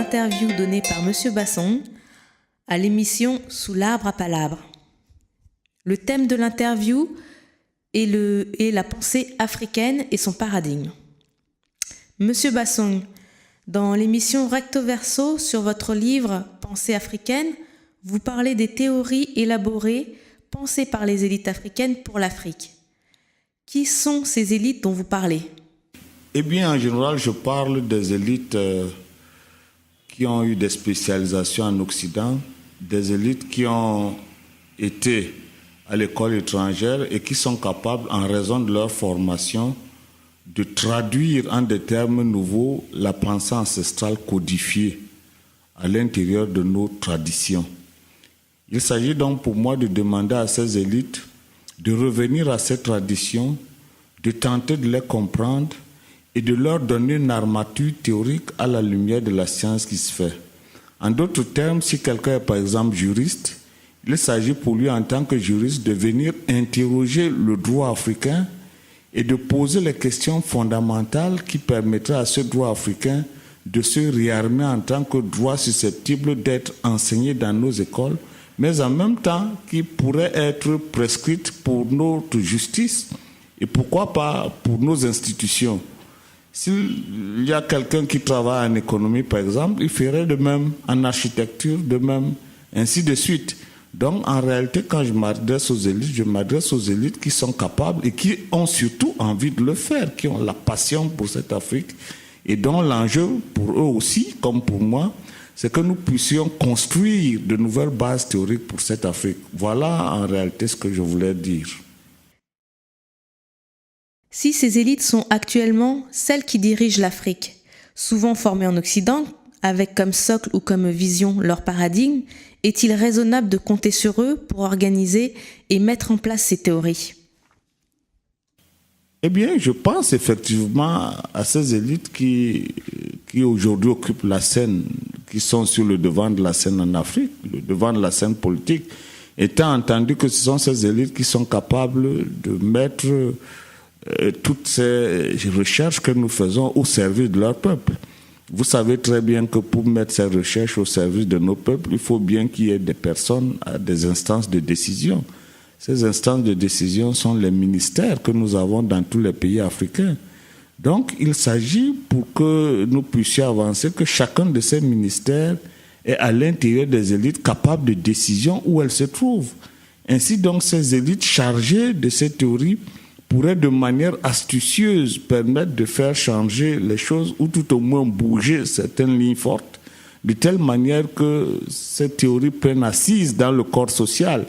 l'interview donnée par M. Bassong à l'émission Sous l'arbre à palabres. Le thème de l'interview est la pensée africaine et son paradigme. Monsieur Bassong, dans l'émission Recto Verso sur votre livre Pensée africaine, vous parlez des théories élaborées, pensées par les élites africaines pour l'Afrique. Qui sont ces élites dont vous parlez ? Eh bien, en général, je parle des élites qui ont eu des spécialisations en Occident, des élites qui ont été à l'école étrangère et qui sont capables, en raison de leur formation, de traduire en des termes nouveaux la pensée ancestrale codifiée à l'intérieur de nos traditions. Il s'agit donc pour moi de demander à ces élites de revenir à ces traditions, de tenter de les comprendre et de leur donner une armature théorique à la lumière de la science qui se fait. En d'autres termes, si quelqu'un est par exemple juriste, il s'agit pour lui en tant que juriste de venir interroger le droit africain et de poser les questions fondamentales qui permettraient à ce droit africain de se réarmer en tant que droit susceptible d'être enseigné dans nos écoles, mais en même temps qui pourrait être prescrite pour notre justice et pourquoi pas pour nos institutions. S'il y a quelqu'un qui travaille en économie, par exemple, il ferait de même, en architecture, de même, ainsi de suite. Donc, en réalité, quand je m'adresse aux élites qui sont capables et qui ont surtout envie de le faire, qui ont la passion pour cette Afrique et dont l'enjeu pour eux aussi, comme pour moi, c'est que nous puissions construire de nouvelles bases théoriques pour cette Afrique. Voilà en réalité ce que je voulais dire. Si ces élites sont actuellement celles qui dirigent l'Afrique, souvent formées en Occident, avec comme socle ou comme vision leur paradigme, est-il raisonnable de compter sur eux pour organiser et mettre en place ces théories ? Eh bien, je pense effectivement à ces élites qui aujourd'hui occupent la scène, qui sont sur le devant de la scène en Afrique, le devant de la scène politique, étant entendu que ce sont ces élites qui sont capables de mettre toutes ces recherches que nous faisons au service de leur peuple. Vous savez très bien que pour mettre ces recherches au service de nos peuples, il faut bien qu'il y ait des personnes à des instances de décision. Ces instances de décision sont les ministères que nous avons dans tous les pays africains. Donc, il s'agit, pour que nous puissions avancer, que chacun de ces ministères est à l'intérieur des élites capables de décision où elles se trouvent. Ainsi donc, ces élites chargées de ces théories pourrait de manière astucieuse permettre de faire changer les choses ou tout au moins bouger certaines lignes fortes, de telle manière que cette théorie prenne assise dans le corps social.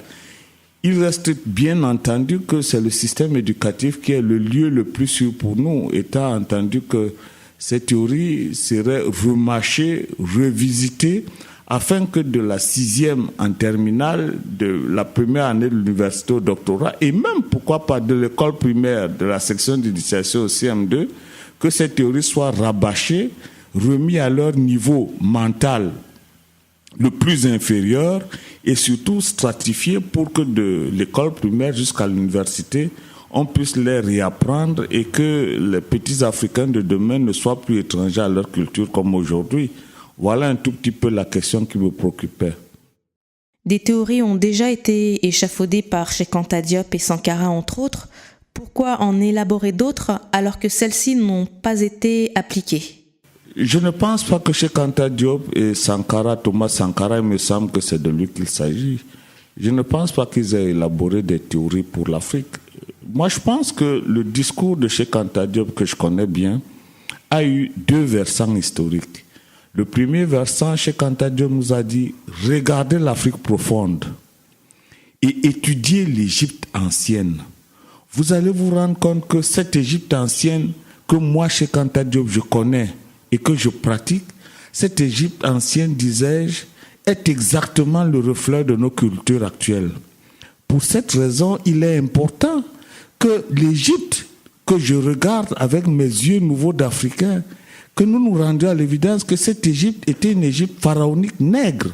Il reste bien entendu que c'est le système éducatif qui est le lieu le plus sûr pour nous, étant entendu que cette théorie serait remâchée, revisitée, afin que de la 6e en terminale, de la première année de l'université au doctorat, et même, pourquoi pas, de l'école primaire, de la section d'initiation au CM2, que cette théorie soit rabâchée, remise à leur niveau mental le plus inférieur, et surtout stratifiée pour que de l'école primaire jusqu'à l'université, on puisse les réapprendre et que les petits Africains de demain ne soient plus étrangers à leur culture comme aujourd'hui. Voilà un tout petit peu la question qui me préoccupait. Des théories ont déjà été échafaudées par Cheikh Anta Diop et Sankara, entre autres. Pourquoi en élaborer d'autres alors que celles-ci n'ont pas été appliquées ? Je ne pense pas que Cheikh Anta Diop et Sankara, Thomas Sankara, il me semble que c'est de lui qu'il s'agit. Je ne pense pas qu'ils aient élaboré des théories pour l'Afrique. Moi, je pense que le discours de Cheikh Anta Diop, que je connais bien, a eu 2 versants historiques. Le premier versant, Cheikh Anta Diop nous a dit « Regardez l'Afrique profonde et étudiez l'Égypte ancienne. Vous allez vous rendre compte que cette Égypte ancienne que moi, Cheikh Anta Diop, je connais et que je pratique, cette Égypte ancienne, disais-je, est exactement le reflet de nos cultures actuelles. Pour cette raison, il est important que l'Égypte, que je regarde avec mes yeux nouveaux d'Africain, que nous nous rendions à l'évidence que cette Égypte était une Égypte pharaonique nègre.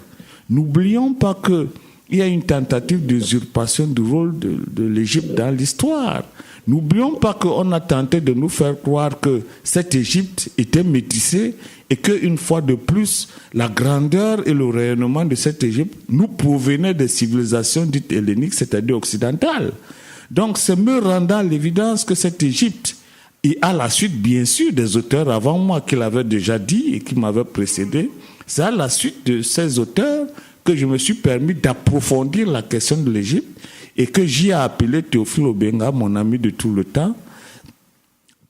N'oublions pas qu'il y a une tentative d'usurpation du rôle de l'Égypte dans l'histoire. N'oublions pas qu'on a tenté de nous faire croire que cette Égypte était métissée et qu'une fois de plus, la grandeur et le rayonnement de cette Égypte nous provenaient des civilisations dites helléniques, c'est-à-dire occidentales. Donc, c'est me rendant l'évidence que cette Égypte, et à la suite, bien sûr, des auteurs avant moi qui l'avaient déjà dit et qui m'avaient précédé, c'est à la suite de ces auteurs que je me suis permis d'approfondir la question de l'Égypte et que j'y ai appelé Théophile Obenga, mon ami de tout le temps,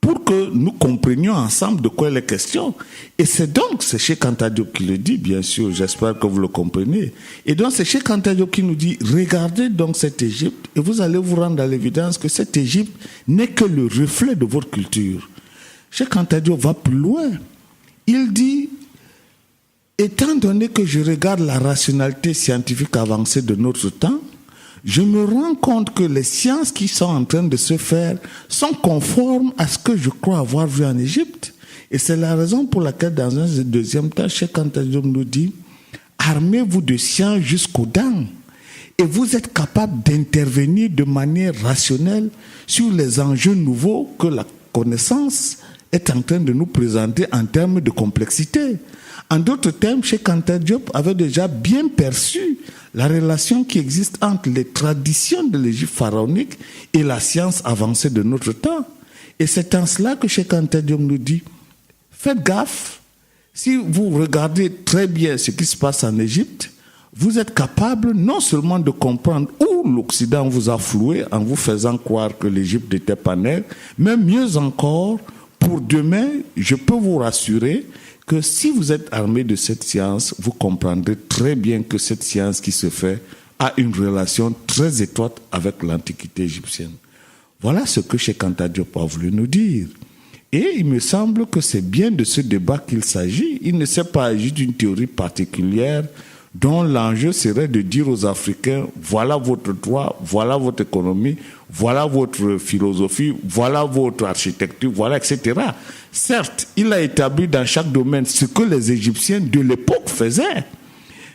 pour que nous comprenions ensemble de quoi il est question. Et c'est Cheikh Anta Diop qui le dit, bien sûr, j'espère que vous le comprenez. Et donc c'est Cheikh Anta Diop qui nous dit, regardez donc cette Égypte et vous allez vous rendre à l'évidence que cette Égypte n'est que le reflet de votre culture. Cheikh Anta Diop va plus loin. Il dit, étant donné que je regarde la rationalité scientifique avancée de notre temps, je me rends compte que les sciences qui sont en train de se faire sont conformes à ce que je crois avoir vu en Égypte. Et c'est la raison pour laquelle, dans un deuxième temps, Cheikh Anta Diop nous dit, armez-vous de science jusqu'aux dents. Et vous êtes capable d'intervenir de manière rationnelle sur les enjeux nouveaux que la connaissance est en train de nous présenter en termes de complexité. En d'autres termes, Cheikh Anta Diop avait déjà bien perçu la relation qui existe entre les traditions de l'Égypte pharaonique et la science avancée de notre temps. Et c'est en cela que Cheikh Anta Diop nous dit, faites gaffe, si vous regardez très bien ce qui se passe en Égypte, vous êtes capable non seulement de comprendre où l'Occident vous a floué en vous faisant croire que l'Égypte n'était pas nègre, mais mieux encore, pour demain, je peux vous rassurer que si vous êtes armé de cette science, vous comprendrez très bien que cette science qui se fait a une relation très étroite avec l'Antiquité égyptienne. Voilà ce que Cheikh Anta Diop a voulu nous dire. Et il me semble que c'est bien de ce débat qu'il s'agit. Il ne s'est pas agi d'une théorie particulière dont l'enjeu serait de dire aux Africains, voilà votre droit, voilà votre économie, voilà votre philosophie, voilà votre architecture, voilà, etc. Certes, il a établi dans chaque domaine ce que les Égyptiens de l'époque faisaient,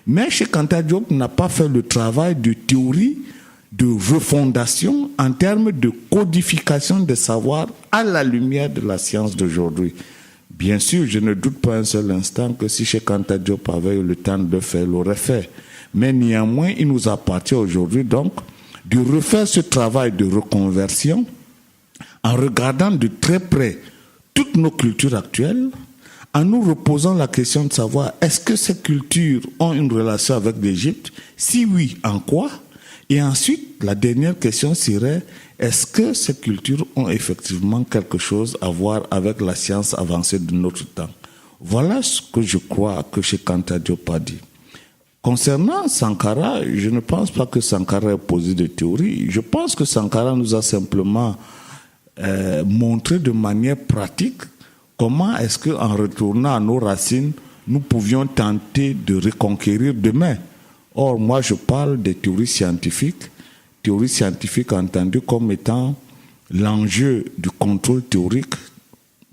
mais Cheikh Anta Diop n'a pas fait le travail de théorie, de refondation en termes de codification des savoirs à la lumière de la science d'aujourd'hui. Bien sûr, je ne doute pas un seul instant que si Cheikh Anta Diop avait eu le temps de le faire, il l'aurait fait. Mais néanmoins, il nous appartient aujourd'hui donc de refaire ce travail de reconversion en regardant de très près toutes nos cultures actuelles, en nous reposant la question de savoir est-ce que ces cultures ont une relation avec l'Égypte? Si oui, en quoi? Et ensuite, la dernière question serait est-ce que ces cultures ont effectivement quelque chose à voir avec la science avancée de notre temps? Voilà ce que je crois que Cheikh Anta Diop a dit. Concernant Sankara, je ne pense pas que Sankara ait posé de théorie. Je pense que Sankara nous a simplement montré de manière pratique comment est-ce qu'en retournant à nos racines, nous pouvions tenter de reconquérir demain. Or, moi, je parle des théories scientifiques entendues comme étant l'enjeu du contrôle théorique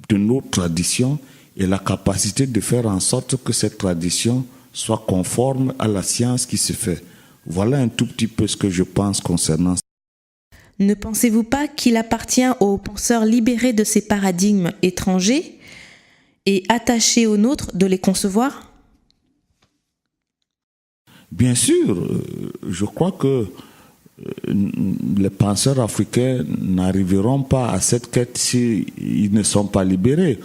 de nos traditions et la capacité de faire en sorte que cette tradition soit conforme à la science qui se fait. Voilà un tout petit peu ce que je pense concernant ça. Ne pensez-vous pas qu'il appartient aux penseurs libérés de ces paradigmes étrangers et attachés aux nôtres de les concevoir ? Bien sûr, je crois que les penseurs africains n'arriveront pas à cette quête s'ils ne sont pas libérés.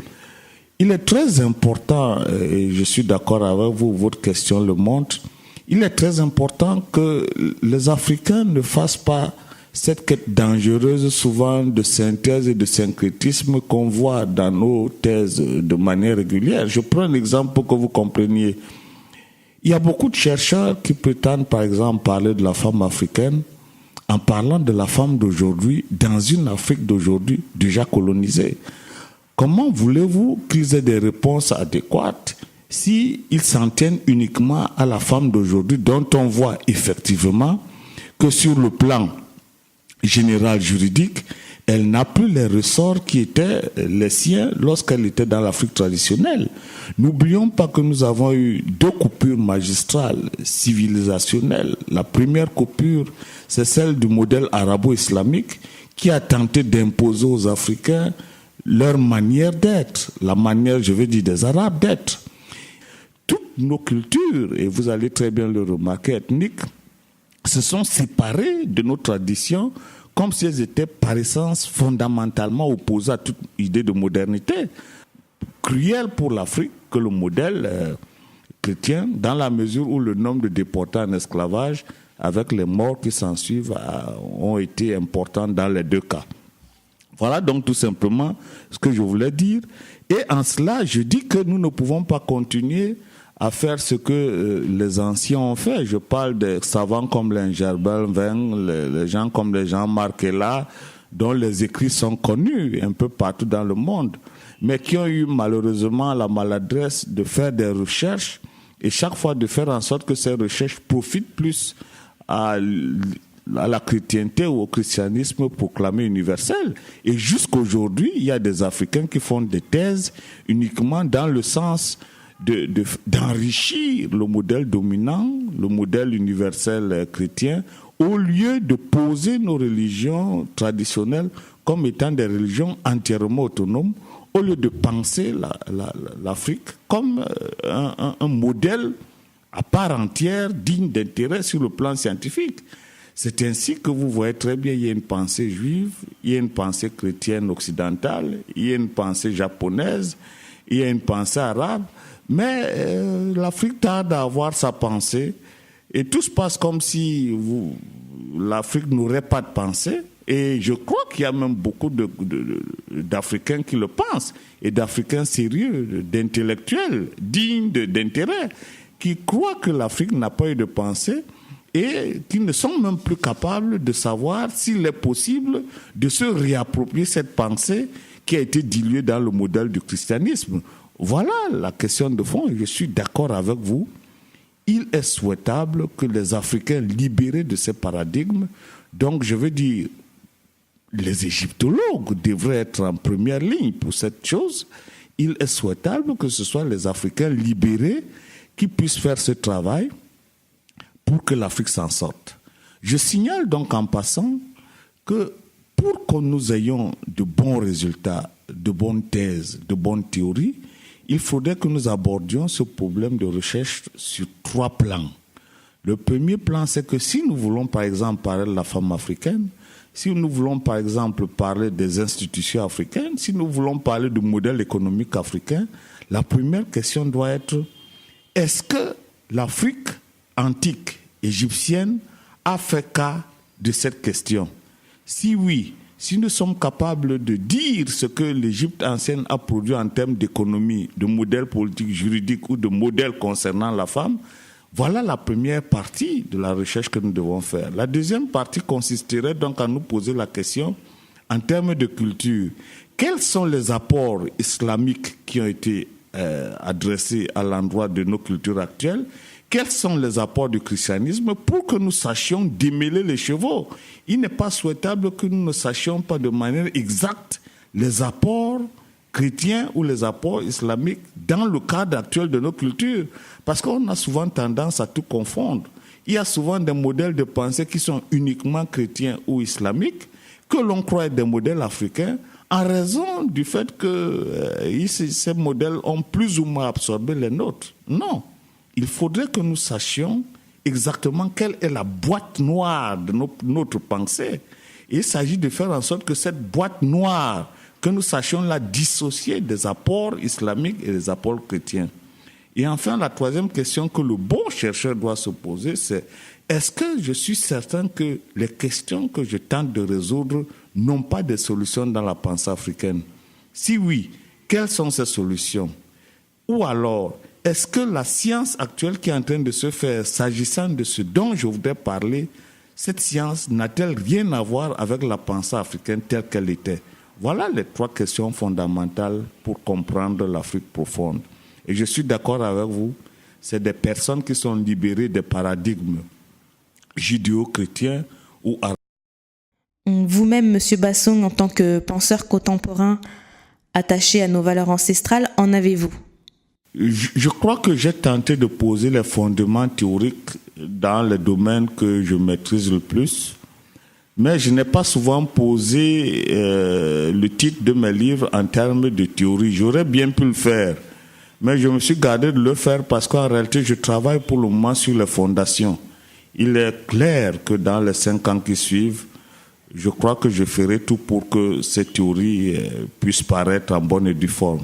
Il est très important, et je suis d'accord avec vous, votre question le montre, il est très important que les Africains ne fassent pas cette quête dangereuse souvent de synthèse et de syncrétisme qu'on voit dans nos thèses de manière régulière. Je prends un exemple pour que vous compreniez. Il y a beaucoup de chercheurs qui prétendent, par exemple, parler de la femme africaine en parlant de la femme d'aujourd'hui dans une Afrique d'aujourd'hui déjà colonisée. Comment voulez-vous qu'ils aient des réponses adéquates s'ils s'en tiennent uniquement à la femme d'aujourd'hui dont on voit effectivement que sur le plan général juridique, elle n'a plus les ressorts qui étaient les siens lorsqu'elle était dans l'Afrique traditionnelle. N'oublions pas que nous avons eu 2 coupures magistrales civilisationnelles. La première coupure, c'est celle du modèle arabo-islamique qui a tenté d'imposer aux Africains leur manière d'être, la manière, je veux dire, des Arabes d'être. Toutes nos cultures, et vous allez très bien le remarquer, ethniques, se sont séparées de nos traditions comme si elles étaient par essence fondamentalement opposées à toute idée de modernité. Cruel pour l'Afrique que le modèle chrétien, dans la mesure où le nombre de déportés en esclavage, avec les morts qui s'ensuivent, ont été importants dans les deux cas. Voilà donc tout simplement ce que je voulais dire. Et en cela, je dis que nous ne pouvons pas continuer à faire ce que les anciens ont fait. Je parle des savants comme les Gerbervin, les gens comme les Jean Markella, dont les écrits sont connus un peu partout dans le monde, mais qui ont eu malheureusement la maladresse de faire des recherches et chaque fois de faire en sorte que ces recherches profitent plus à la chrétienté ou au christianisme proclamé universel. Et jusqu'aujourd'hui, il y a des Africains qui font des thèses uniquement dans le sens d'enrichir le modèle dominant, le modèle universel chrétien, au lieu de poser nos religions traditionnelles comme étant des religions entièrement autonomes, au lieu de penser l'Afrique comme un modèle à part entière, digne d'intérêt sur le plan scientifique. C'est ainsi que vous voyez très bien, il y a une pensée juive, il y a une pensée chrétienne occidentale, il y a une pensée japonaise, il y a une pensée arabe, mais l'Afrique tarde à avoir sa pensée et tout se passe comme si l'Afrique n'aurait pas de pensée. Et je crois qu'il y a même beaucoup d'Africains qui le pensent, et d'Africains sérieux, d'intellectuels, dignes d'intérêt, qui croient que l'Afrique n'a pas eu de pensée et qui ne sont même plus capables de savoir s'il est possible de se réapproprier cette pensée qui a été diluée dans le modèle du christianisme. Voilà la question de fond, et je suis d'accord avec vous. Il est souhaitable que les Africains libérés de ces paradigmes, donc je veux dire, les égyptologues devraient être en première ligne pour cette chose. Il est souhaitable que ce soit les Africains libérés qui puissent faire ce travail pour que l'Afrique s'en sorte. Je signale donc en passant que pour que nous ayons de bons résultats, de bonnes thèses, de bonnes théories, il faudrait que nous abordions ce problème de recherche sur 3 plans. Le premier plan, c'est que si nous voulons par exemple parler de la femme africaine, si nous voulons par exemple parler des institutions africaines, si nous voulons parler du modèle économique africain, la première question doit être: est-ce que l'Afrique antique égyptienne a fait cas de cette question? Si oui, si nous sommes capables de dire ce que l'Égypte ancienne a produit en termes d'économie, de modèle politique, juridique ou de modèle concernant la femme, voilà la première partie de la recherche que nous devons faire. La deuxième partie consisterait donc à nous poser la question, en termes de culture, quels sont les apports islamiques qui ont été adressés à l'endroit de nos cultures actuelles? Quels sont les apports du christianisme pour que nous sachions démêler les chevaux? Il n'est pas souhaitable que nous ne sachions pas de manière exacte les apports chrétiens ou les apports islamiques dans le cadre actuel de nos cultures. Parce qu'on a souvent tendance à tout confondre. Il y a souvent des modèles de pensée qui sont uniquement chrétiens ou islamiques, que l'on croit être des modèles africains, en raison du fait que ces modèles ont plus ou moins absorbé les nôtres. Non. Il faudrait que nous sachions exactement quelle est la boîte noire de notre pensée. Et il s'agit de faire en sorte que cette boîte noire, que nous sachions la dissocier des apports islamiques et des apports chrétiens. Et enfin, la troisième question que le bon chercheur doit se poser, c'est: est-ce que je suis certain que les questions que je tente de résoudre n'ont pas de solutions dans la pensée africaine? Si oui, quelles sont ces solutions? Ou alors, est-ce que la science actuelle qui est en train de se faire, s'agissant de ce dont je voudrais parler, cette science n'a-t-elle rien à voir avec la pensée africaine telle qu'elle était? Voilà les 3 questions fondamentales pour comprendre l'Afrique profonde. Et je suis d'accord avec vous, c'est des personnes qui sont libérées des paradigmes judéo-chrétiens ou arabes. Vous-même, M. Bassong, en tant que penseur contemporain attaché à nos valeurs ancestrales, en avez-vous? Je crois que j'ai tenté de poser les fondements théoriques dans les domaines que je maîtrise le plus. Mais je n'ai pas souvent posé le titre de mes livres en termes de théorie. J'aurais bien pu le faire, mais je me suis gardé de le faire parce qu'en réalité, je travaille pour le moment sur les fondations. Il est clair que dans les 5 ans qui suivent, je crois que je ferai tout pour que cette théorie puisse paraître en bonne et due forme.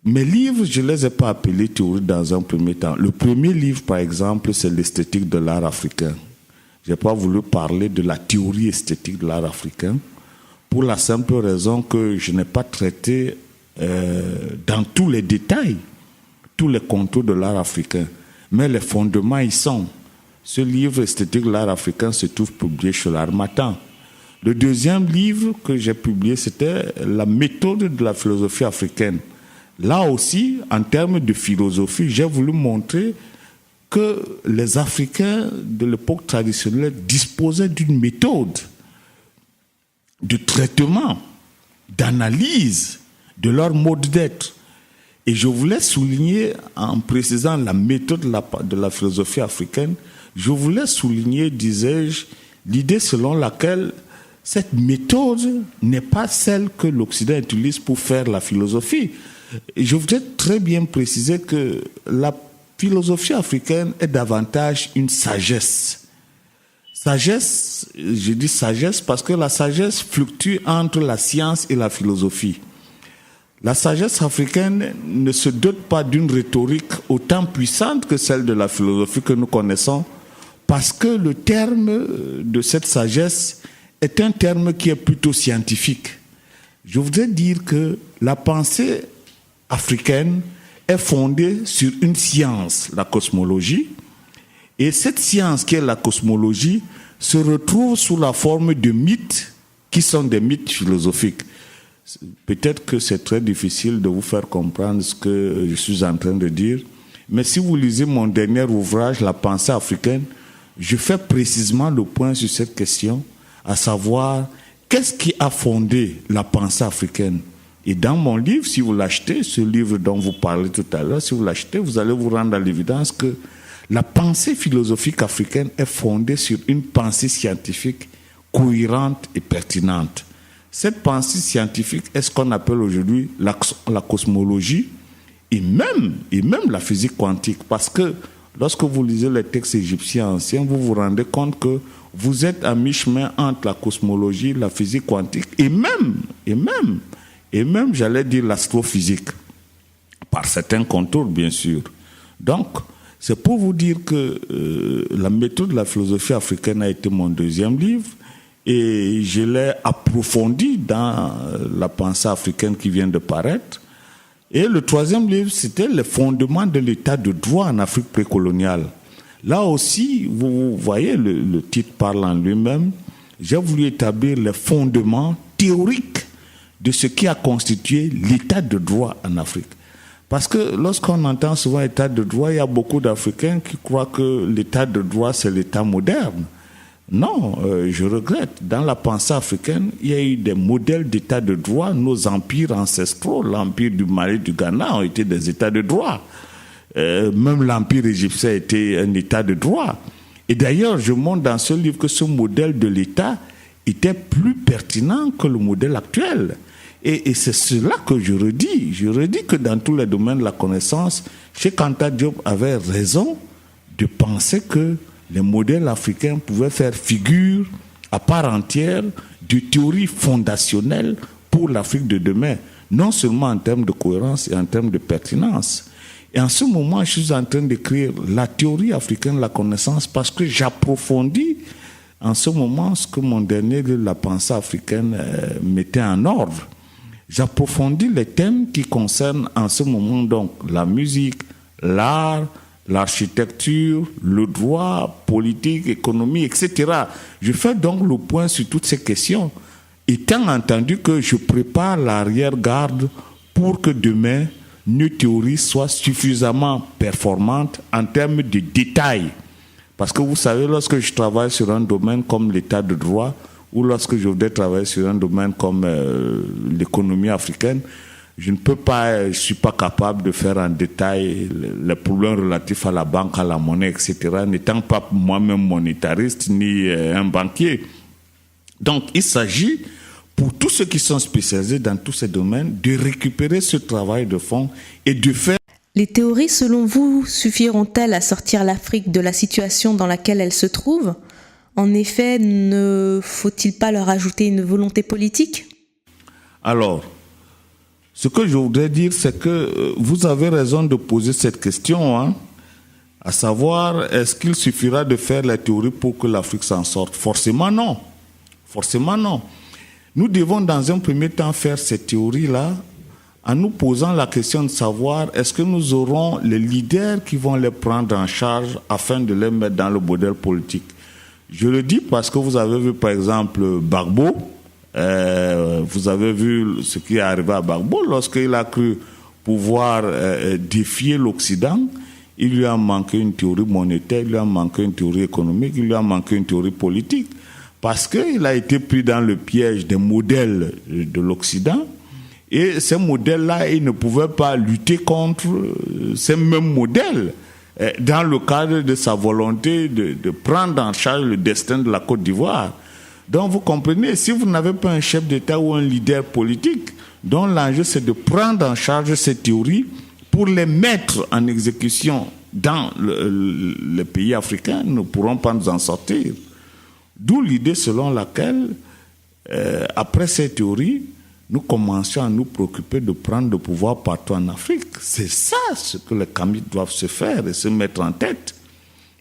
Mes livres, je ne les ai pas appelés théories dans un premier temps. Le premier livre, par exemple, c'est l'esthétique de l'art africain. Je n'ai pas voulu parler de la théorie esthétique de l'art africain pour la simple raison que je n'ai pas traité dans tous les détails, tous les contours de l'art africain. Mais les fondements y sont. Ce livre esthétique de l'art africain se trouve publié chez l'Harmattan. Le deuxième livre que j'ai publié, c'était la méthode de la philosophie africaine. Là aussi, en termes de philosophie, j'ai voulu montrer que les Africains de l'époque traditionnelle disposaient d'une méthode de traitement, d'analyse de leur mode d'être. Et je voulais souligner, en précisant la méthode de la philosophie africaine, je voulais souligner, disais-je, l'idée selon laquelle cette méthode n'est pas celle que l'Occident utilise pour faire la philosophie. Et je voudrais très bien préciser que la philosophie africaine est davantage une sagesse. Sagesse, je dis sagesse parce que la sagesse fluctue entre la science et la philosophie. La sagesse africaine ne se dote pas d'une rhétorique autant puissante que celle de la philosophie que nous connaissons, parce que le terme de cette sagesse est un terme qui est plutôt scientifique. Je voudrais dire que la pensée africaine est fondée sur une science, la cosmologie, et cette science qui est la cosmologie se retrouve sous la forme de mythes qui sont des mythes philosophiques. Peut-être que c'est très difficile de vous faire comprendre ce que je suis en train de dire, mais si vous lisez mon dernier ouvrage, La pensée africaine, je fais précisément le point sur cette question, à savoir qu'est-ce qui a fondé la pensée africaine. Et dans mon livre, si vous l'achetez, ce livre dont vous parlez tout à l'heure, si vous l'achetez, vous allez vous rendre à l'évidence que la pensée philosophique africaine est fondée sur une pensée scientifique cohérente et pertinente. Cette pensée scientifique est ce qu'on appelle aujourd'hui la cosmologie et même la physique quantique. Parce que lorsque vous lisez les textes égyptiens anciens, vous vous rendez compte que vous êtes à mi-chemin entre la cosmologie, la physique quantique et même, j'allais dire, l'astrophysique, par certains contours, bien sûr. Donc, c'est pour vous dire que la méthode de la philosophie africaine a été mon deuxième livre, et je l'ai approfondi dans la pensée africaine qui vient de paraître. Et le troisième livre, c'était les fondements de l'état de droit en Afrique précoloniale. Là aussi, vous voyez, le titre parle en lui-même. J'ai voulu établir les fondements théoriques de ce qui a constitué l'état de droit en Afrique. Parce que lorsqu'on entend souvent état de droit, il y a beaucoup d'Africains qui croient que l'état de droit, c'est l'état moderne. Non, je regrette. Dans la pensée africaine, il y a eu des modèles d'état de droit. Nos empires ancestraux, l'empire du Mali, du Ghana, ont été des états de droit. Même l'empire égyptien était un état de droit. Et d'ailleurs, je montre dans ce livre que ce modèle de l'état était plus pertinent que le modèle actuel. Et c'est cela que je redis. Je redis que dans tous les domaines de la connaissance, Cheikh Anta Diop avait raison de penser que les modèles africains pouvaient faire figure à part entière de théorie fondationnelle pour l'Afrique de demain, non seulement en termes de cohérence et en termes de pertinence. Et en ce moment, je suis en train d'écrire la théorie africaine de la connaissance parce que j'approfondis en ce moment ce que mon dernier livre, La pensée africaine, mettait en ordre. J'approfondis les thèmes qui concernent en ce moment donc la musique, l'art, l'architecture, le droit, politique, économie, etc. Je fais donc le point sur toutes ces questions, étant entendu que je prépare l'arrière-garde pour que demain, nos théories soient suffisamment performantes en termes de détails. Parce que vous savez, lorsque je travaille sur un domaine comme l'état de droit, ou lorsque je voudrais travailler sur un domaine comme l'économie africaine, je ne suis pas capable de faire en détail les problèmes relatifs à la banque, à la monnaie, etc., n'étant pas moi-même monétariste ni un banquier. Donc, il s'agit, pour tous ceux qui sont spécialisés dans tous ces domaines, de récupérer ce travail de fond et de faire... Les théories, selon vous, suffiront-elles à sortir l'Afrique de la situation dans laquelle elle se trouve ? En effet, ne faut-il pas leur ajouter une volonté politique ? Alors, ce que je voudrais dire, c'est que vous avez raison de poser cette question, hein, à savoir, est-ce qu'il suffira de faire la théorie pour que l'Afrique s'en sorte ? Forcément non. Forcément non. Nous devons dans un premier temps faire cette théorie-là en nous posant la question de savoir est-ce que nous aurons les leaders qui vont les prendre en charge afin de les mettre dans le modèle politique. Je le dis parce que vous avez vu par exemple Gbagbo, vous avez vu ce qui est arrivé à Gbagbo lorsqu'il a cru pouvoir défier l'Occident. Il lui a manqué une théorie monétaire, il lui a manqué une théorie économique, il lui a manqué une théorie politique parce qu'il a été pris dans le piège des modèles de l'Occident. Et ces modèles-là, ils ne pouvaient pas lutter contre ces mêmes modèles dans le cadre de sa volonté de prendre en charge le destin de la Côte d'Ivoire. Donc vous comprenez, si vous n'avez pas un chef d'État ou un leader politique, dont l'enjeu c'est de prendre en charge ces théories pour les mettre en exécution dans les pays africains, nous ne pourrons pas nous en sortir. D'où l'idée selon laquelle, après ces théories, nous commencions à nous préoccuper de prendre le pouvoir partout en Afrique. C'est ça ce que les Kamites doivent se faire et se mettre en tête.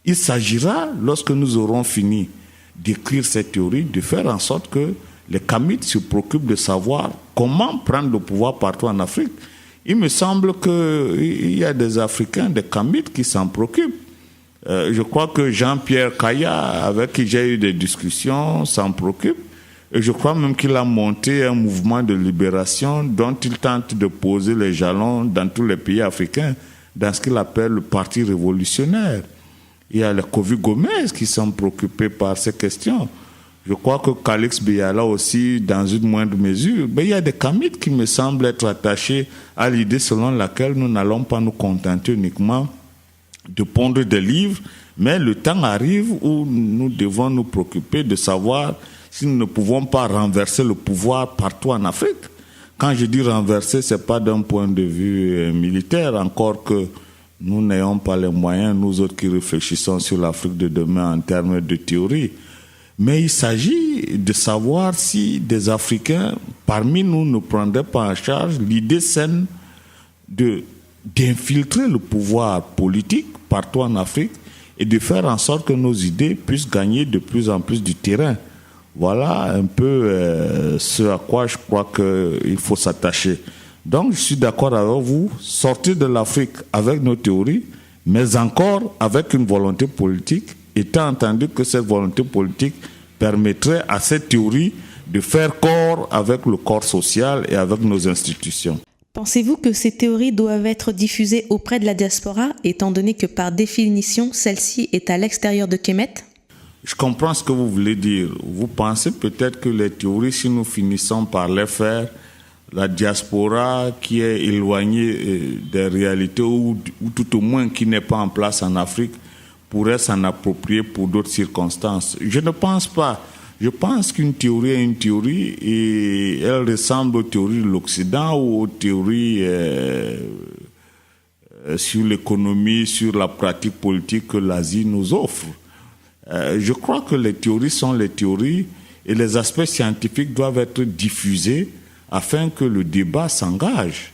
Il s'agira, lorsque nous aurons fini d'écrire cette théorie, de faire en sorte que les Kamites se préoccupent de savoir comment prendre le pouvoir partout en Afrique. Il me semble qu'il y a des Africains, des Kamites qui s'en préoccupent. Je crois que Jean-Pierre Kaya, avec qui j'ai eu des discussions, s'en préoccupe. Et je crois même qu'il a monté un mouvement de libération dont il tente de poser les jalons dans tous les pays africains, dans ce qu'il appelle le Parti révolutionnaire. Il y a les Kofi Gomez qui sont préoccupés par ces questions. Je crois que Calix Biala aussi, dans une moindre mesure. Mais il y a des Kamites qui me semblent être attachés à l'idée selon laquelle nous n'allons pas nous contenter uniquement de pondre des livres, mais le temps arrive où nous devons nous préoccuper de savoir si nous ne pouvons pas renverser le pouvoir partout en Afrique. Quand je dis renverser, ce n'est pas d'un point de vue militaire, encore que nous n'ayons pas les moyens, nous autres qui réfléchissons sur l'Afrique de demain en termes de théorie. Mais il s'agit de savoir si des Africains parmi nous ne prendraient pas en charge l'idée saine d'infiltrer le pouvoir politique partout en Afrique et de faire en sorte que nos idées puissent gagner de plus en plus du terrain. Voilà un peu ce à quoi je crois qu'il faut s'attacher. Donc, je suis d'accord avec vous, sortir de l'Afrique avec nos théories, mais encore avec une volonté politique, étant entendu que cette volonté politique permettrait à cette théorie de faire corps avec le corps social et avec nos institutions. Pensez-vous que ces théories doivent être diffusées auprès de la diaspora, étant donné que par définition, celle-ci est à l'extérieur de Kemet ? Je comprends ce que vous voulez dire. Vous pensez peut-être que les théories, si nous finissons par les faire, la diaspora qui est éloignée des réalités ou tout au moins qui n'est pas en place en Afrique pourrait s'en approprier pour d'autres circonstances. Je ne pense pas. Je pense qu'une théorie est une théorie et elle ressemble aux théories de l'Occident ou aux théories sur l'économie, sur la pratique politique que l'Asie nous offre. Je crois que les théories sont les théories et les aspects scientifiques doivent être diffusés afin que le débat s'engage.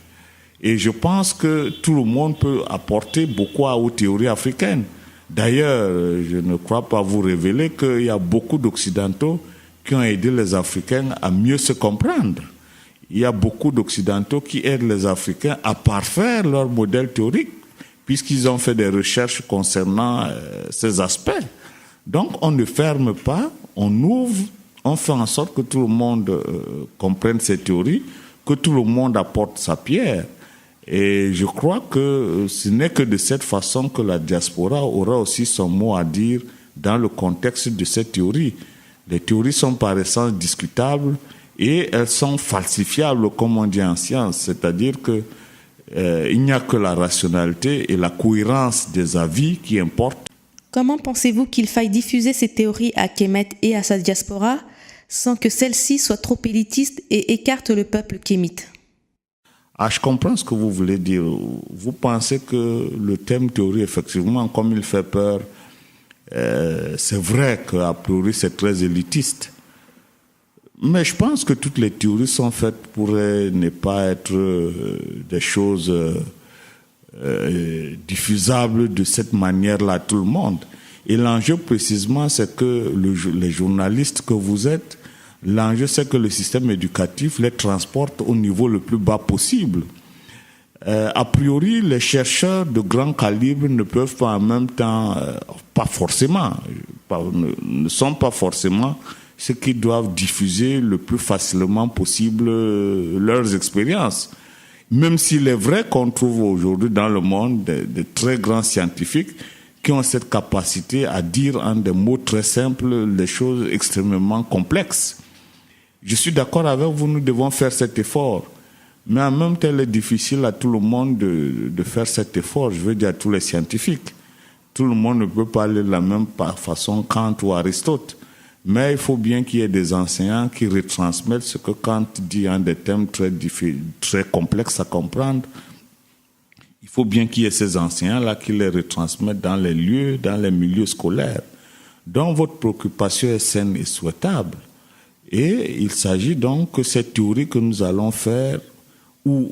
Et je pense que tout le monde peut apporter beaucoup aux théories africaines. D'ailleurs, je ne crois pas vous révéler qu'il y a beaucoup d'Occidentaux qui ont aidé les Africains à mieux se comprendre. Il y a beaucoup d'Occidentaux qui aident les Africains à parfaire leur modèle théorique, puisqu'ils ont fait des recherches concernant ces aspects. Donc, on ne ferme pas, on ouvre, on fait en sorte que tout le monde comprenne ces théories, que tout le monde apporte sa pierre. Et je crois que ce n'est que de cette façon que la diaspora aura aussi son mot à dire dans le contexte de cette théorie. Les théories sont par essence discutables et elles sont falsifiables, comme on dit en science, c'est-à-dire que il n'y a que la rationalité et la cohérence des avis qui importent. Comment pensez-vous qu'il faille diffuser ces théories à Kemet et à sa diaspora, sans que celle-ci soit trop élitiste et écarte le peuple kémite. Ah, je comprends ce que vous voulez dire. Vous pensez que le thème théorie, effectivement, comme il fait peur, c'est vrai qu'a priori c'est très élitiste. Mais je pense que toutes les théories sont faites pour ne pas être des choses diffusables de cette manière-là à tout le monde. Et l'enjeu précisément, c'est que les journalistes que vous êtes, l'enjeu c'est que le système éducatif les transporte au niveau le plus bas possible. A priori, les chercheurs de grand calibre ne peuvent pas en même temps, ne sont pas forcément ceux qui doivent diffuser le plus facilement possible leurs expériences. Même s'il est vrai qu'on trouve aujourd'hui dans le monde de très grands scientifiques qui ont cette capacité à dire en des mots très simples des choses extrêmement complexes. Je suis d'accord avec vous, nous devons faire cet effort. Mais en même temps, il est difficile à tout le monde de faire cet effort. Je veux dire à tous les scientifiques. Tout le monde ne peut pas aller de la même façon Kant ou Aristote. Mais il faut bien qu'il y ait des enseignants qui retransmettent ce que Kant dit en des thèmes très complexes à comprendre. Il faut bien qu'il y ait ces enseignants-là qui les retransmettent dans les lieux, dans les milieux scolaires. Donc votre préoccupation est saine et souhaitable. Et il s'agit donc que cette théorie que nous allons faire ou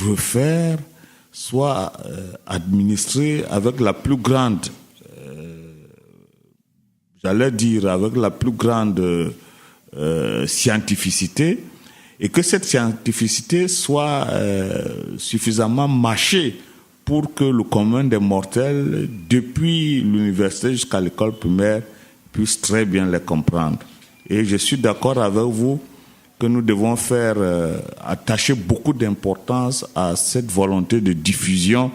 refaire soit administrée avec la plus grande, avec la plus grande scientificité, et que cette scientificité soit suffisamment mâchée pour que le commun des mortels, depuis l'université jusqu'à l'école primaire, puisse très bien les comprendre. Et je suis d'accord avec vous que nous devons attacher beaucoup d'importance à cette volonté de diffusion.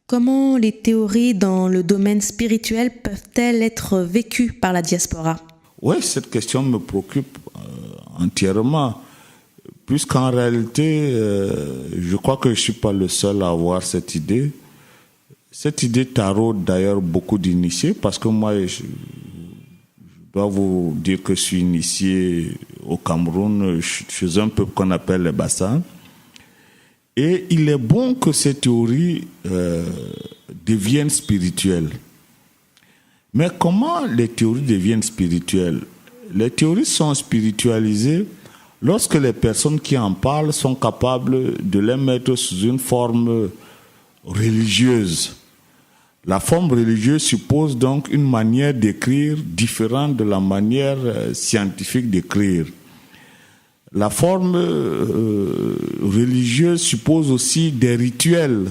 Comment les théories dans le domaine spirituel peuvent-elles être vécues par la diaspora ? Oui, cette question me préoccupe entièrement, puisqu'en réalité, je crois que je ne suis pas le seul à avoir cette idée. Cette idée taraude d'ailleurs beaucoup d'initiés, parce que moi, je dois vous dire que je suis initié au Cameroun chez un peuple qu'on appelle les Bassans. Et il est bon que ces théories deviennent spirituelles. Mais comment les théories deviennent spirituelles ? Les théories sont spiritualisées lorsque les personnes qui en parlent sont capables de les mettre sous une forme religieuse. La forme religieuse suppose donc une manière d'écrire différente de la manière scientifique d'écrire. La forme religieuse suppose aussi des rituels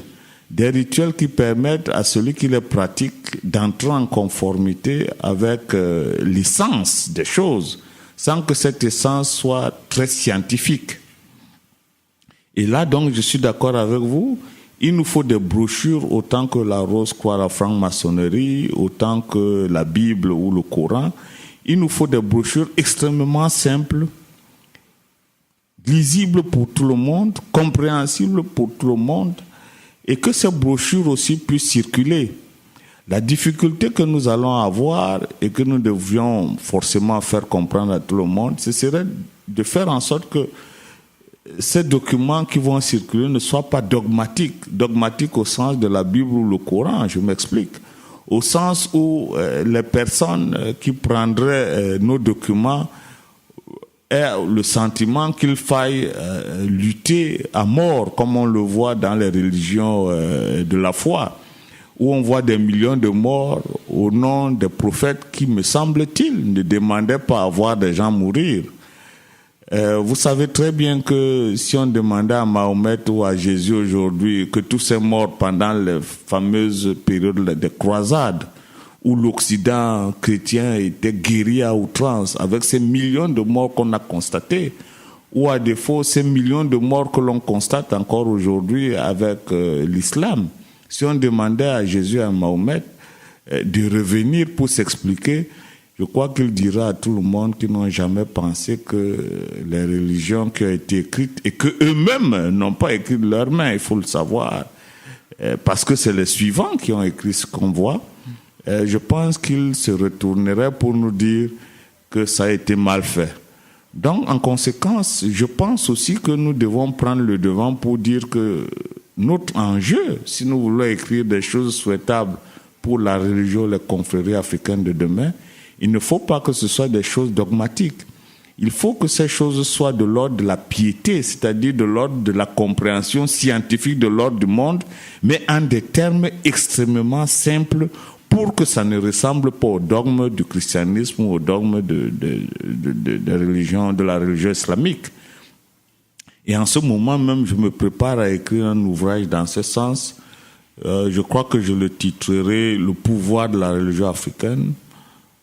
qui permettent à celui qui les pratique d'entrer en conformité avec l'essence des choses, sans que cette essence soit très scientifique. Et là, donc, je suis d'accord avec vous, il nous faut des brochures autant que la Rose croix la franc-maçonnerie, autant que la Bible ou le Coran. Il nous faut des brochures extrêmement simples, lisibles pour tout le monde, compréhensibles pour tout le monde, et que ces brochures aussi puissent circuler. La difficulté que nous allons avoir et que nous devions forcément faire comprendre à tout le monde, ce serait de faire en sorte que ces documents qui vont circuler ne soient pas dogmatiques au sens de la Bible ou le Coran, je m'explique. Au sens où les personnes qui prendraient nos documents aient le sentiment qu'il faille lutter à mort, comme on le voit dans les religions de la foi, où on voit des millions de morts au nom des prophètes qui, me semble-t-il, ne demandaient pas à voir des gens mourir. Vous savez très bien que si on demandait à Mahomet ou à Jésus aujourd'hui que tous ces morts pendant les fameuses périodes des croisades, où l'Occident chrétien était guéri à outrance, avec ces millions de morts qu'on a constatés, ou à défaut ces millions de morts que l'on constate encore aujourd'hui avec l'islam, si on demandait à Jésus et à Mahomet de revenir pour s'expliquer, je crois qu'il dira à tout le monde qu'ils n'ont jamais pensé que les religions qui ont été écrites, et qu'eux-mêmes n'ont pas écrit de leurs mains, il faut le savoir, parce que c'est les suivants qui ont écrit ce qu'on voit, je pense qu'ils se retourneraient pour nous dire que ça a été mal fait. Donc, en conséquence, je pense aussi que nous devons prendre le devant pour dire que notre enjeu, si nous voulons écrire des choses souhaitables pour la religion, les confréries africaines de demain, il ne faut pas que ce soit des choses dogmatiques. Il faut que ces choses soient de l'ordre de la piété, c'est-à-dire de l'ordre de la compréhension scientifique de l'ordre du monde, mais en des termes extrêmement simples pour que ça ne ressemble pas au dogme du christianisme ou au dogme de la religion islamique. Et en ce moment même, je me prépare à écrire un ouvrage dans ce sens. Je crois que je le titrerai « Le pouvoir de la religion africaine »,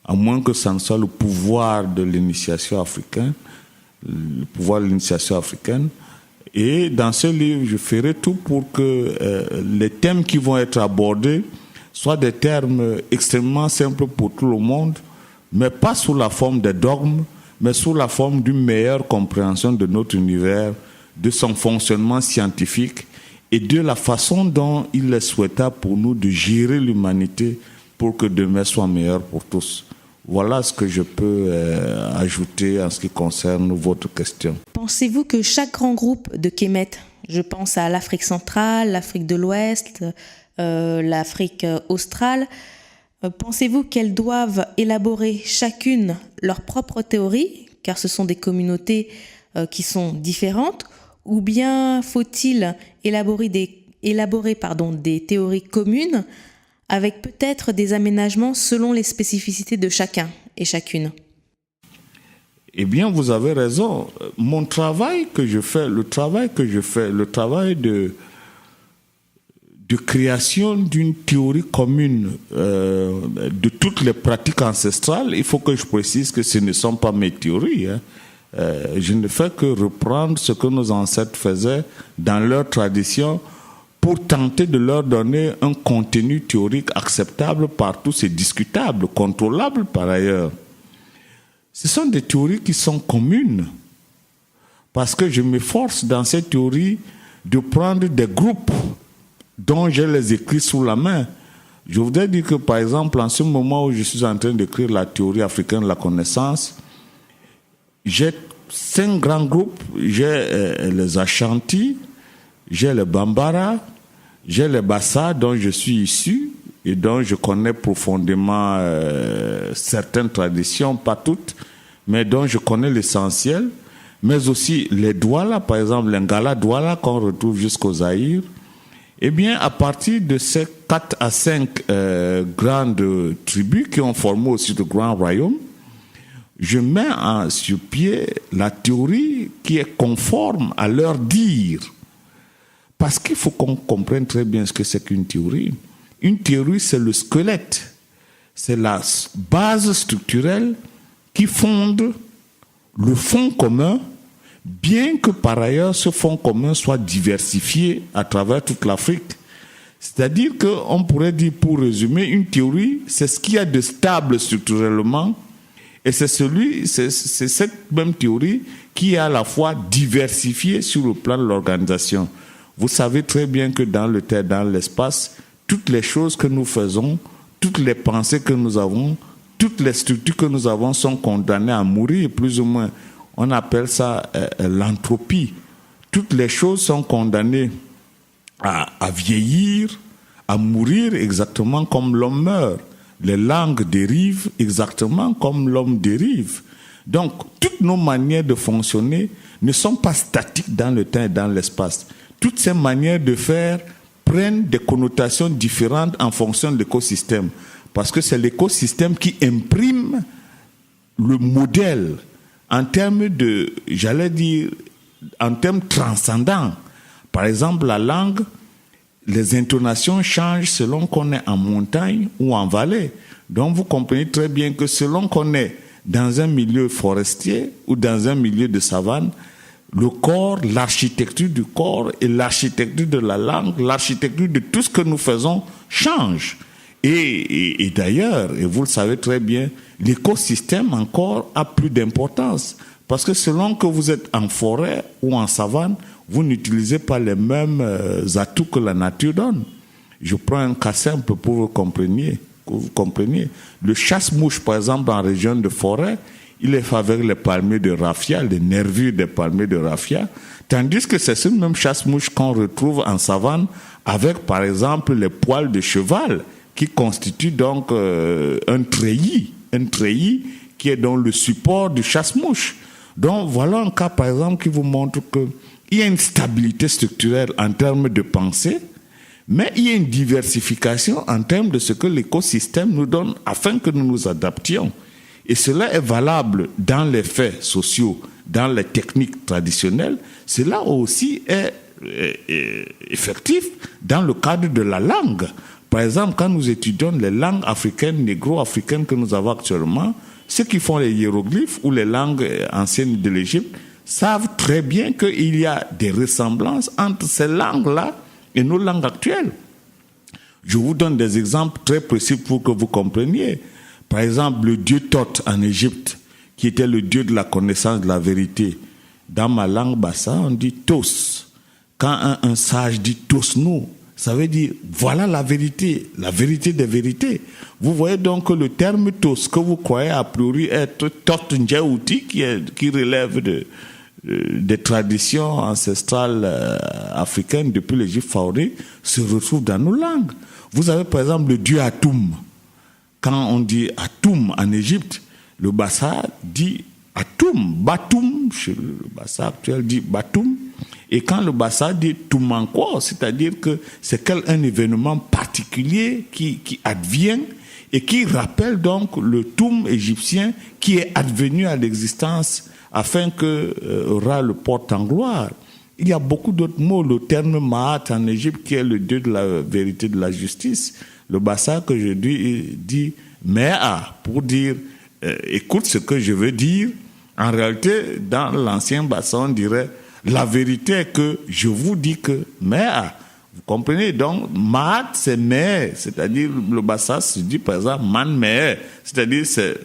à moins que ça ne soit le pouvoir de l'initiation africaine, le pouvoir de l'initiation africaine. Et dans ce livre, je ferai tout pour que les thèmes qui vont être abordés soient des termes extrêmement simples pour tout le monde, mais pas sous la forme des dogmes, mais sous la forme d'une meilleure compréhension de notre univers, de son fonctionnement scientifique et de la façon dont il est souhaitable pour nous de gérer l'humanité pour que demain soit meilleur pour tous. Voilà ce que je peux ajouter en ce qui concerne votre question. Pensez-vous que chaque grand groupe de Kemet, je pense à l'Afrique centrale, l'Afrique de l'Ouest, l'Afrique australe, pensez-vous qu'elles doivent élaborer chacune leur propre théorie, car ce sont des communautés qui sont différentes, ou bien faut-il élaborer des théories communes avec peut-être des aménagements selon les spécificités de chacun et chacune? Eh bien, vous avez raison. Mon travail que je fais, le travail de création d'une théorie commune de toutes les pratiques ancestrales, il faut que je précise que ce ne sont pas mes théories. Je ne fais que reprendre ce que nos ancêtres faisaient dans leur tradition pour tenter de leur donner un contenu théorique acceptable par tous et discutable, contrôlable par ailleurs. Ce sont des théories qui sont communes, parce que je m'efforce dans ces théories de prendre des groupes dont j'ai les écrits sous la main. Je voudrais dire que, par exemple, en ce moment où je suis en train d'écrire la théorie africaine de la connaissance, j'ai 5 grands groupes. J'ai les Ashanti, j'ai les Bambara, j'ai les Bassa dont je suis issu et dont je connais profondément certaines traditions, pas toutes, mais dont je connais l'essentiel, mais aussi les Douala, par exemple les Ngala Douala qu'on retrouve jusqu'au Zaïre. Eh bien, à partir de ces 4 à 5 grandes tribus qui ont formé aussi de grands royaumes, je mets sur pied la théorie qui est conforme à leur dire. Parce qu'il faut qu'on comprenne très bien ce que c'est qu'une théorie. Une théorie, c'est le squelette. C'est la base structurelle qui fonde le fond commun, bien que par ailleurs ce fond commun soit diversifié à travers toute l'Afrique. C'est-à-dire qu'on pourrait dire, pour résumer, une théorie, c'est ce qu'il y a de stable structurellement, et c'est cette même théorie qui est à la fois diversifiée sur le plan de l'organisation. Vous savez très bien que dans le terre, dans l'espace, toutes les choses que nous faisons, toutes les pensées que nous avons, toutes les structures que nous avons sont condamnées à mourir, plus ou moins. On appelle ça l'entropie. Toutes les choses sont condamnées à vieillir, à mourir exactement comme l'homme meurt. Les langues dérivent exactement comme l'homme dérive. Donc, toutes nos manières de fonctionner ne sont pas statiques dans le temps et dans l'espace. Toutes ces manières de faire prennent des connotations différentes en fonction de l'écosystème. Parce que c'est l'écosystème qui imprime le modèle en termes de, en termes transcendants. Par exemple, la langue, les intonations changent selon qu'on est en montagne ou en vallée. Donc vous comprenez très bien que selon qu'on est dans un milieu forestier ou dans un milieu de savane, le corps, l'architecture du corps et l'architecture de la langue, l'architecture de tout ce que nous faisons change. Et d'ailleurs, et vous le savez très bien, l'écosystème encore a plus d'importance. Parce que selon que vous êtes en forêt ou en savane, vous n'utilisez pas les mêmes atouts que la nature donne. Je prends un cas simple pour que vous compreniez. Le chasse-mouche, par exemple, en région de forêt, il est fait avec les palmiers de raffia, les nervures des palmiers de raffia, tandis que c'est ce même chasse-mouche qu'on retrouve en savane avec, par exemple, les poils de cheval, qui constituent donc un treillis qui est donc le support du chasse-mouche. Donc voilà un cas, par exemple, qui vous montre qu'il y a une stabilité structurelle en termes de pensée, mais il y a une diversification en termes de ce que l'écosystème nous donne afin que nous nous adaptions. Et cela est valable dans les faits sociaux, dans les techniques traditionnelles. Cela aussi est effectif dans le cadre de la langue. Par exemple, quand nous étudions les langues africaines, négro-africaines que nous avons actuellement, ceux qui font les hiéroglyphes ou les langues anciennes de l'Égypte savent très bien qu'il y a des ressemblances entre ces langues-là et nos langues actuelles. Je vous donne des exemples très précis pour que vous compreniez. Par exemple, le dieu Thoth en Égypte, qui était le dieu de la connaissance de la vérité. Dans ma langue bassa, on dit Tos. Quand un sage dit Tosno, ça veut dire voilà la vérité des vérités. Vous voyez donc que le terme Tos, que vous croyez a priori être Thoth Ndjaouti, qui relève des traditions ancestrales africaines depuis l'Égypte pharaonique, se retrouve dans nos langues. Vous avez par exemple le dieu Atum. Quand on dit Atum en Égypte, le Bassa dit Atum, Batum, chez le Bassa actuel dit Batum. Et quand le Bassa dit Toumankwa, c'est-à-dire que c'est un événement particulier qui advient et qui rappelle donc le Toum égyptien qui est advenu à l'existence afin que Ra le porte en gloire. Il y a beaucoup d'autres mots. Le terme Maat en Égypte, qui est le dieu de la vérité, de la justice. Le Bassa que je dis Mea, pour dire écoute ce que je veux dire. En réalité, dans l'ancien Bassa, on dirait la vérité est que je vous dis que Mea. Vous comprenez? Donc, Maat, c'est Mea. C'est-à-dire, le Bassa se dit par exemple Man Mea. C'est-à-dire, c'est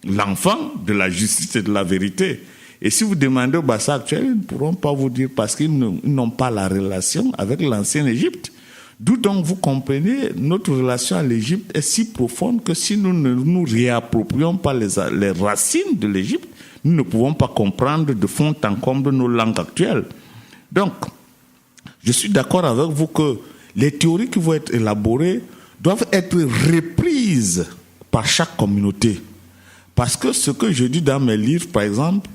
l'enfant de la justice et de la vérité. Et si vous demandez au Bassa actuel, ils ne pourront pas vous dire parce qu'ils n'ont pas la relation avec l'ancienne Égypte. D'où donc vous comprenez, notre relation à l'Égypte est si profonde que si nous ne nous réapproprions pas les racines de l'Égypte, nous ne pouvons pas comprendre de fond en comble nos langues actuelles. Donc, je suis d'accord avec vous que les théories qui vont être élaborées doivent être reprises par chaque communauté. Parce que ce que je dis dans mes livres, par exemple,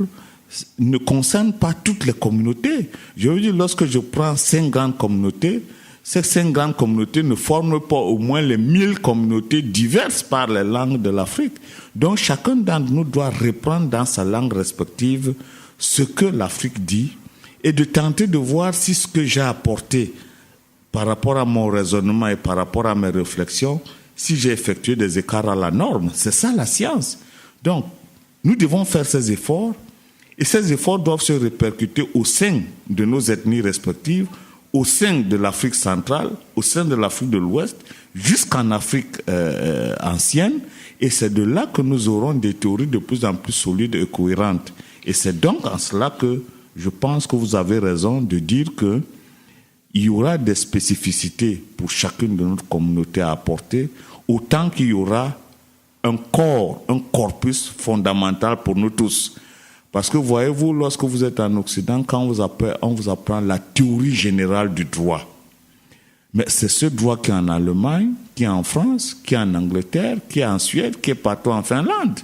ne concerne pas toutes les communautés. Je veux dire, lorsque je prends 5 grandes communautés, ces 5 grandes communautés ne forment pas au moins les 1000 communautés diverses par les langues de l'Afrique. Donc chacun d'entre nous doit reprendre dans sa langue respective ce que l'Afrique dit et de tenter de voir si ce que j'ai apporté par rapport à mon raisonnement et par rapport à mes réflexions, si j'ai effectué des écarts à la norme. C'est ça la science. Donc, nous devons faire ces efforts et ces efforts doivent se répercuter au sein de nos ethnies respectives, au sein de l'Afrique centrale, au sein de l'Afrique de l'Ouest, jusqu'en Afrique ancienne. Et c'est de là que nous aurons des théories de plus en plus solides et cohérentes. Et c'est donc en cela que je pense que vous avez raison de dire qu'il y aura des spécificités pour chacune de notre communauté à apporter, autant qu'il y aura un corpus fondamental pour nous tous. Parce que voyez-vous, lorsque vous êtes en Occident, quand on vous apprend la théorie générale du droit. Mais c'est ce droit qui est en Allemagne, qui est en France, qui est en Angleterre, qui est en Suède, qui est partout en Finlande.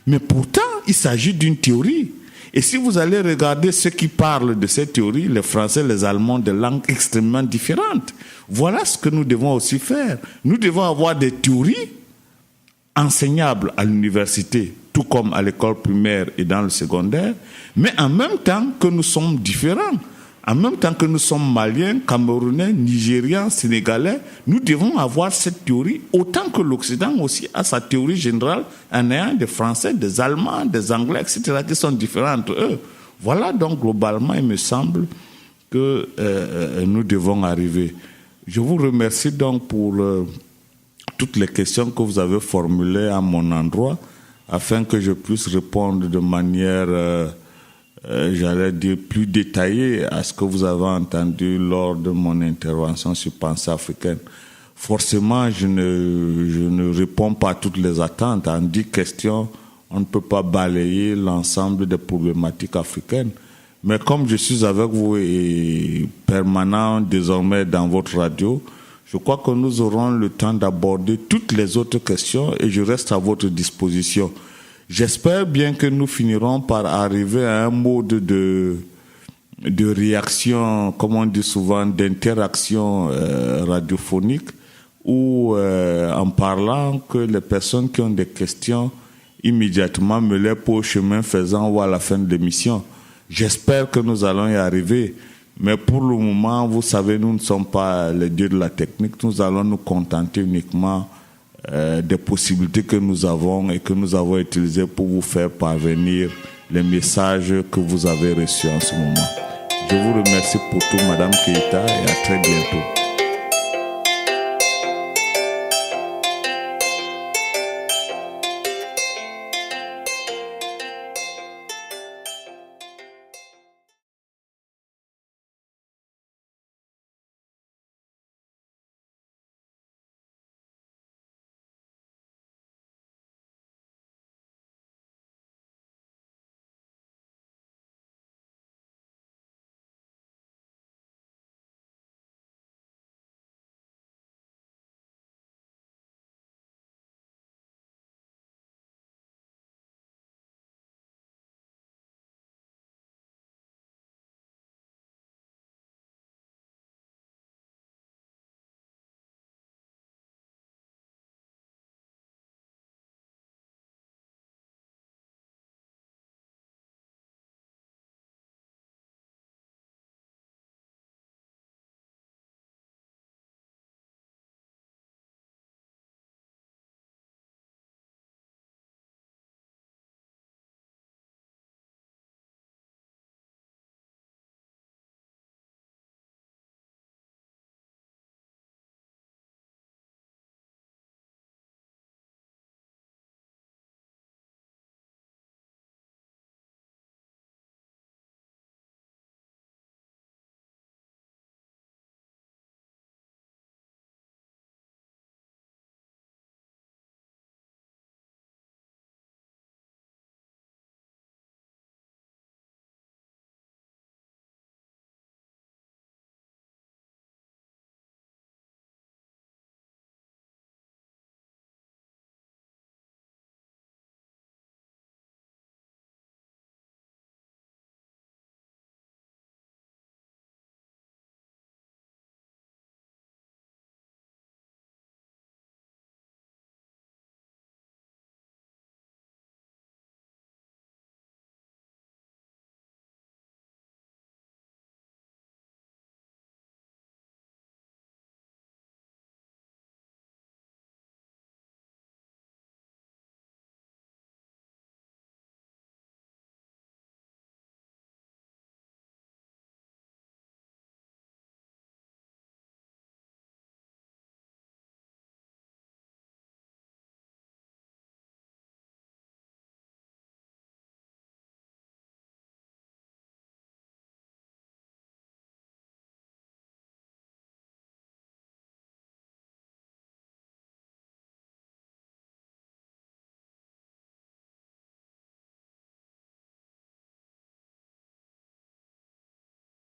Mais pourtant, il s'agit d'une théorie. Et si vous allez regarder ceux qui parlent de cette théorie, les Français, les Allemands, des langues extrêmement différentes. Voilà ce que nous devons aussi faire. Nous devons avoir des théories enseignables à l'université, tout comme à l'école primaire et dans le secondaire, mais en même temps que nous sommes différents, en même temps que nous sommes Maliens, Camerounais, Nigérians, Sénégalais, nous devons avoir cette théorie, autant que l'Occident aussi a sa théorie générale en ayant des Français, des Allemands, des Anglais, etc., qui sont différents entre eux. Voilà donc globalement, il me semble que nous devons arriver. Je vous remercie donc pour toutes les questions que vous avez formulées à mon endroit, afin que je puisse répondre de manière, j'allais dire, plus détaillée à ce que vous avez entendu lors de mon intervention sur Pensée africaine. Forcément, je ne réponds pas à toutes les attentes. En 10 questions, on ne peut pas balayer l'ensemble des problématiques africaines. Mais comme je suis avec vous et permanent désormais dans votre radio, je crois que nous aurons le temps d'aborder toutes les autres questions et je reste à votre disposition. J'espère bien que nous finirons par arriver à un mode de réaction, comme on dit souvent, d'interaction radiophonique, où en parlant que les personnes qui ont des questions immédiatement me les posent chemin faisant ou à la fin de l'émission. J'espère que nous allons y arriver. Mais pour le moment, vous savez, nous ne sommes pas les dieux de la technique. Nous allons nous contenter uniquement des possibilités que nous avons et que nous avons utilisées pour vous faire parvenir les messages que vous avez reçus en ce moment. Je vous remercie pour tout, Madame Keïta, et à très bientôt.